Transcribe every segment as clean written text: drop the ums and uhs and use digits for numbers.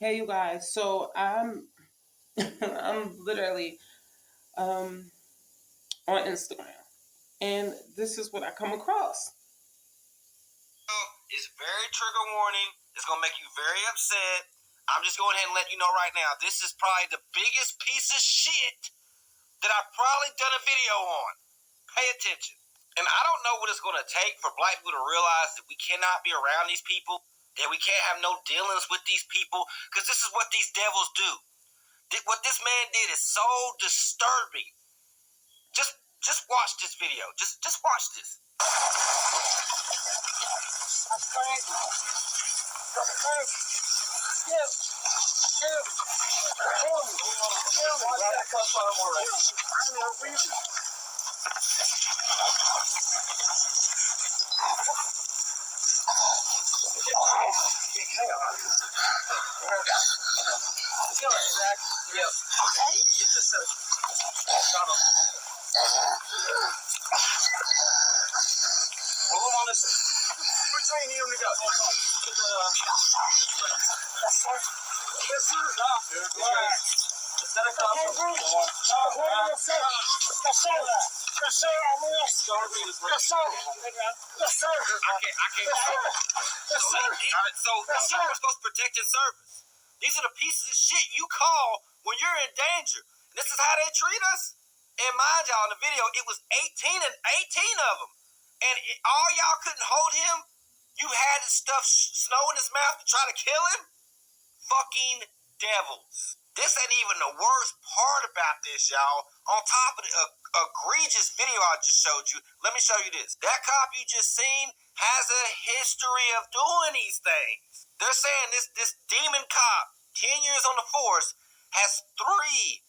Hey, you guys. So I'm I'm literally um, on Instagram, and this is what I come across. It's very trigger warning. It's gonna make you very upset. I'm just going ahead and let you know right now. This is probably the biggest piece of shit that I've probably done a video on. Pay attention. And I don't know what it's gonna take for black people to realize that we cannot be around these people, that we can't have no dealings with these people, because this is what these devils do. What this man did is so disturbing. Just watch this video. Just watch this. That's crazy. That's crazy. Kill me. Kill me. Kill me. Grab the cup on him already. Hang on. Kill it, Zach. Yes. Okay. Get this up. Got him. Roll him on this. Which way you need him to go? Yes, sir. Yes, sir. Stop, dude. Set a cup. Yes, sir. Yes, sir. Yes, sir. I'm in this. Yes, sir. Yes, sir. I can't. Yes, sir. So we're supposed to protect and service. These are the pieces of shit you call when you're in danger. This is how they treat us. And mind y'all, in the video, it was 18 of them. And all y'all couldn't hold him. You had this stuff snow in his mouth to try to kill him. Fucking devils. This ain't even the worst part about this, y'all. On top of the egregious video I just showed you, let me show you this. That cop you just seen has a history of doing these things. They're saying this demon cop, 10 years on the force, has three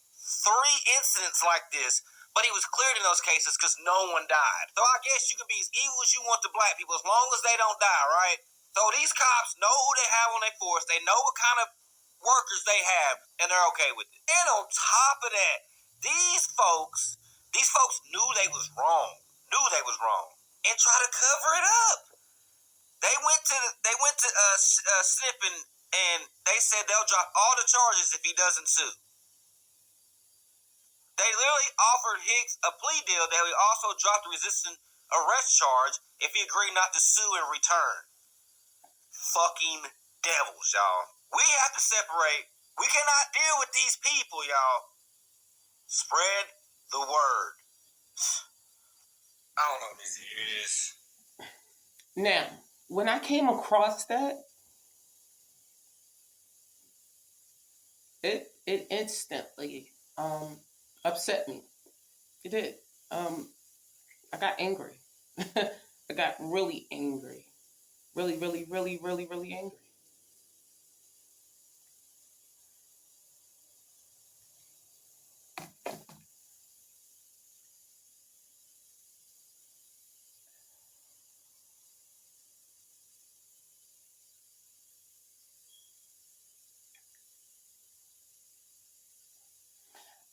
incidents like this, but he was cleared in those cases because no one died. So I guess you can be as evil as you want to black people as long as they don't die, right? So these cops know who they have on their force. They know what kind of workers they have, and they're okay with it. And on top of that, these folks knew they was wrong, and try to cover it up. They went to Snippin, and they said they'll drop all the charges if he doesn't sue. They literally offered Hicks a plea deal that he also dropped the resisting arrest charge if he agreed not to sue in return. Fucking devils, y'all. We have to separate. We cannot deal with these people, y'all. Spread the word. I don't know what it is. Now, when I came across that, it instantly upset me. It did. I got angry. I got really angry. Really, really, really, really, really angry.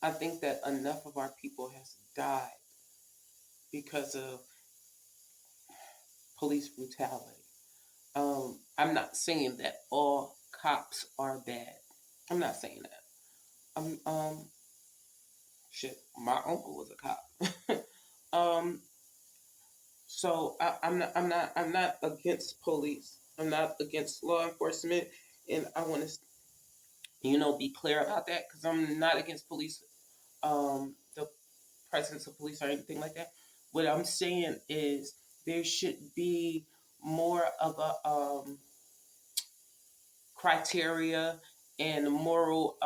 I think that enough of our people has died because of police brutality. I'm not saying that all cops are bad. I'm not saying that. Shit, my uncle was a cop. So I'm not against police. I'm not against law enforcement, and I want to, be clear about that because I'm not against police, the presence of police or anything like that. What I'm saying is there should be more of a criteria and moral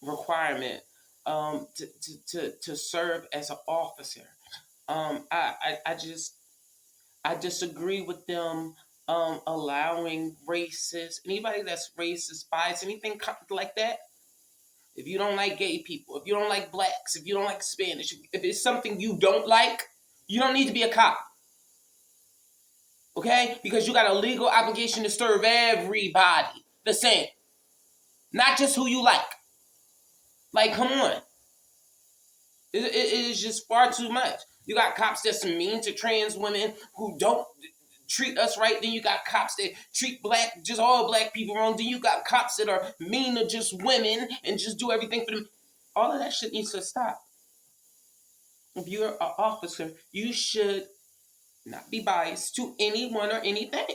requirement to serve as an officer. I disagree with them allowing racists, anybody that's racist, biased, anything like that. If you don't like gay people, if you don't like blacks, if you don't like Spanish, if it's something you don't like, you don't need to be a cop. Okay? Because you got a legal obligation to serve everybody the same. Not just who you like. Like, come on. It is just far too much. You got cops that's mean to trans women who don't treat us right. Then you got cops that treat just all black people wrong. Then you got cops that are mean to just women and just do everything for them. All of that shit needs to stop. If you're an officer, you should not be biased to anyone or anything.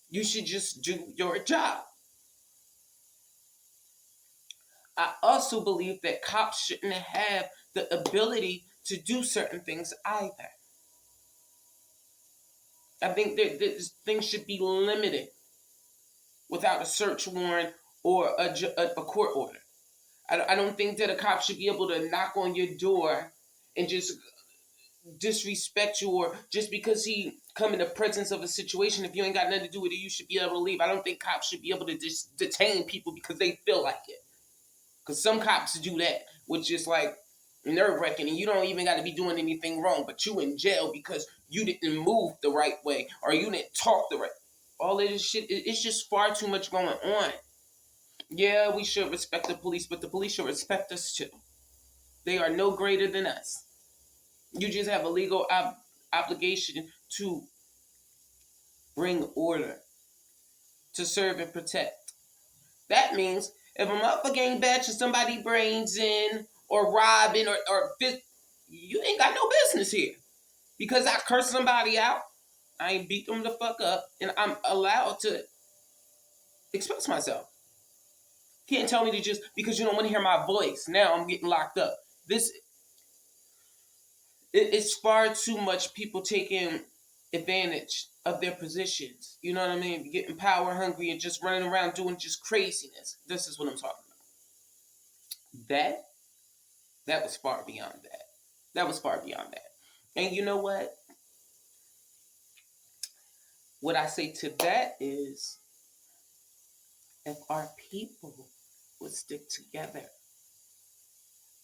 You should just do your job. I also believe that cops shouldn't have the ability to do certain things either. I think that things should be limited without a search warrant or a court order. I don't think that a cop should be able to knock on your door and just disrespect you, or just because he come in the presence of a situation, if you ain't got nothing to do with it, you should be able to leave. I don't think cops should be able to just detain people because they feel like it. Because some cops do that, which is like nerve-wracking, and you don't even got to be doing anything wrong, but you in jail because you didn't move the right way or you didn't talk the right. All of this shit, it's just far too much going on. Yeah, we should respect the police, but the police should respect us too. They are no greater than us. You just have a legal obligation to bring order, to serve and protect. That means if a motherfucker ain't bashing somebody brains in or robbing or you ain't got no business here. Because I curse somebody out, I ain't beat them the fuck up, and I'm allowed to express myself. Can't tell me to just, because you don't want to hear my voice, now I'm getting locked up. It's far too much people taking advantage of their positions. You know what I mean? Getting power hungry and just running around doing just craziness. This is what I'm talking about. That was far beyond that. That was far beyond that. And you know what? What I say to that is, if our people would stick together,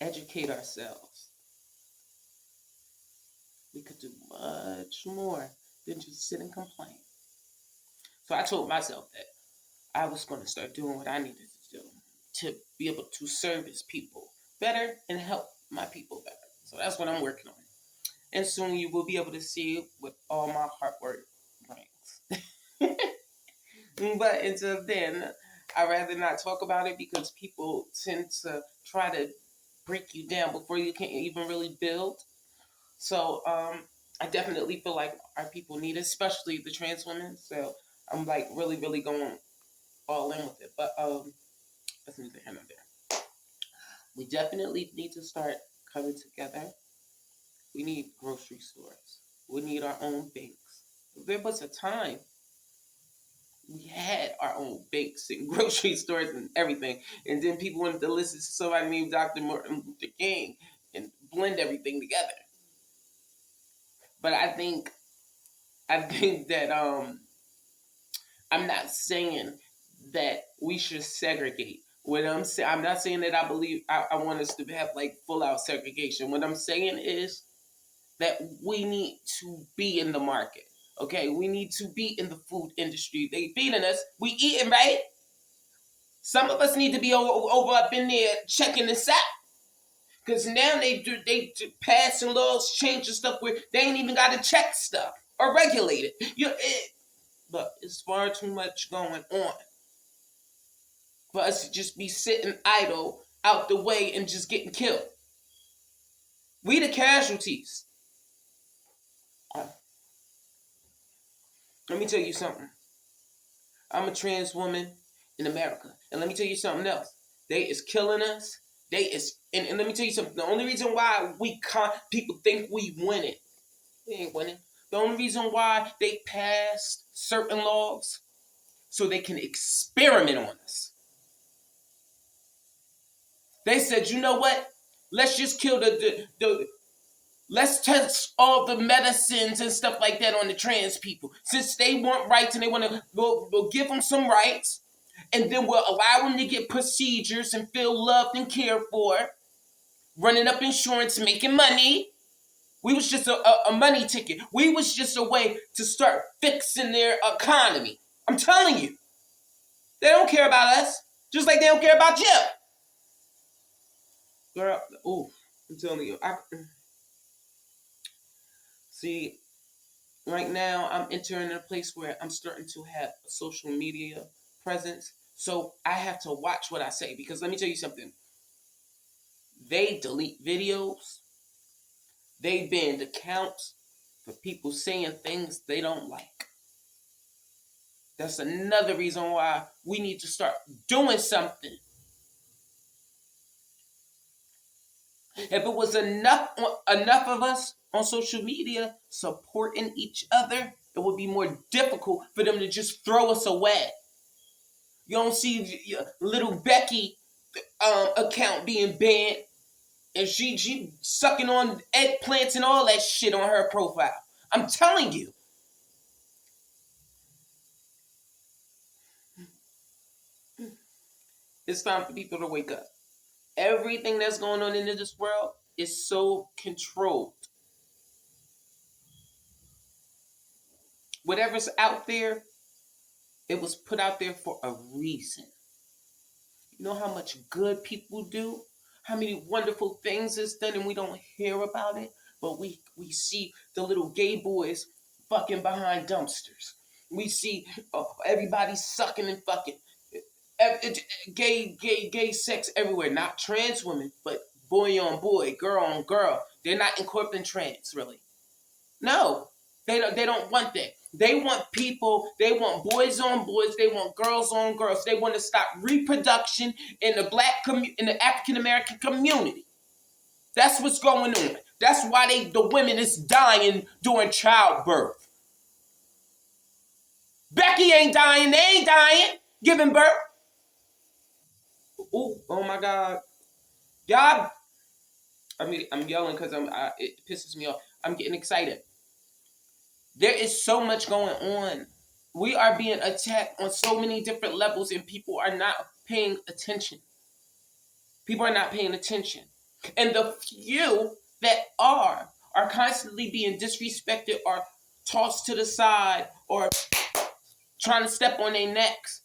educate ourselves, we could do much more than just sit and complain. So I told myself that I was going to start doing what I needed to do to be able to service people better and help my people better. So that's what I'm working on. And soon you will be able to see what all my hard work brings. But until then, I'd rather not talk about it because people tend to try to break you down before you can even really build. So I definitely feel like our people need it, especially the trans women. So I'm like really, really going all in with it. But that's neither here nor there. We definitely need to start coming together. We need grocery stores. We need our own banks. There was a time we had our own banks and grocery stores and everything. And then people wanted to listen to somebody named Dr. Martin Luther King and blend everything together. But I think that I'm not saying that we should segregate. What I'm not saying that I want us to have like full out segregation. What I'm saying is that we need to be in the market. Okay, we need to be in the food industry. They feeding us, we eating, right? Some of us need to be over up in there checking this out. Because now they passing laws, changing stuff where they ain't even got to check stuff or regulate it. But it's far too much going on for us to just be sitting idle out the way and just getting killed. We the casualties. Let me tell you something. I'm a trans woman in America. And let me tell you something else. They is killing us. And let me tell you something. The only reason why people think we winning. We ain't winning. The only reason why they passed certain laws so they can experiment on us. They said, you know what? Let's just kill let's test all the medicines and stuff like that on the trans people. Since they want rights and they want to, we'll give them some rights. And then we'll allow them to get procedures and feel loved and cared for. Running up insurance, making money. We was just a money ticket. We was just a way to start fixing their economy. I'm telling you. They don't care about us. Just like they don't care about you. Girl, I'm telling you. See, right now I'm entering a place where I'm starting to have a social media presence. So I have to watch what I say, because let me tell you something. They delete videos. They banned accounts for people saying things they don't like. That's another reason why we need to start doing something. If it was enough of us on social media supporting each other, it would be more difficult for them to just throw us away. You don't see little Becky account being banned, and she sucking on eggplants and all that shit on her profile. I'm telling you. It's time for people to wake up. Everything that's going on in this world is so controlled. Whatever's out there, it was put out there for a reason. You know how much good people do? How many wonderful things is done and we don't hear about it? But we see the little gay boys fucking behind dumpsters. We see everybody sucking and fucking. Gay sex everywhere. Not trans women, but boy on boy, girl on girl. They're not incorporating trans, really. No, they don't want that. They want people, they want boys on boys, they want girls on girls. They want to stop reproduction in the in the African American community. That's what's going on. That's why the women is dying during childbirth. Becky ain't dying, they ain't dying giving birth. Ooh, oh my God. Y'all, I'm yelling because it pisses me off. I'm getting excited. There is so much going on. We are being attacked on so many different levels, and people are not paying attention. People are not paying attention. And the few that are constantly being disrespected or tossed to the side or trying to step on their necks